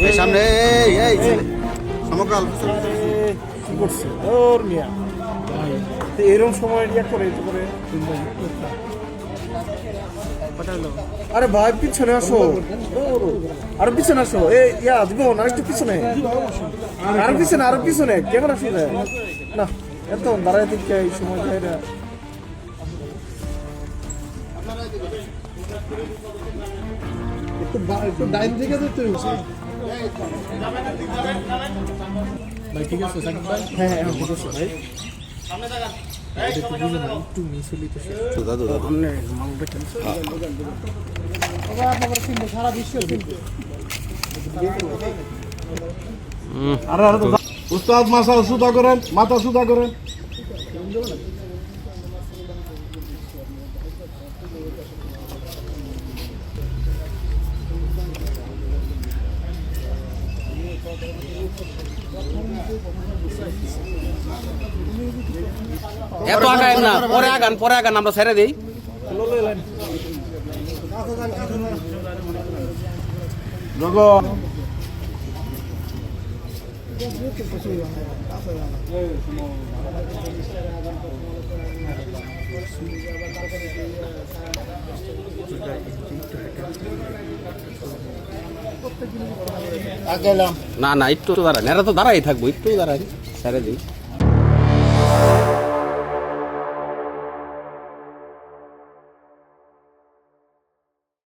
এই সামনে এই সমকাল কি করছে ওর মিয়া তো এরকম সময় ইয়া করে তো করে আরে ভাই পিছনে আসো আরো পিছনে আসো এই ইয়া জীবন আরেকটু পিছনে আরো পিছনে ক্যামেরা শুনে না এত দাঁড়ায় দিকে এই সময় যায় না একটু ডাইন দিকে যেতে হচ্ছে ভাই ঠিক আছে সাকিব ভাই হ্যাঁ হ্যাঁ ঠিক আছে ভাই একটু মিস হলি তো দাদু সামনে মাল দেখেন আপনার চিনতে সারা বিশ্ব চিনতে আরে আরে উস্তাদ মাথা সুদা করেন মাথা সুদা করেন এত আগায় না পরে আগান আমরা ছেড়ে দেই জগৎ না একটু দাঁড়ান এরা তো দাঁড়াই থাকবো একটু দাঁড়াই ছেড়ে দিই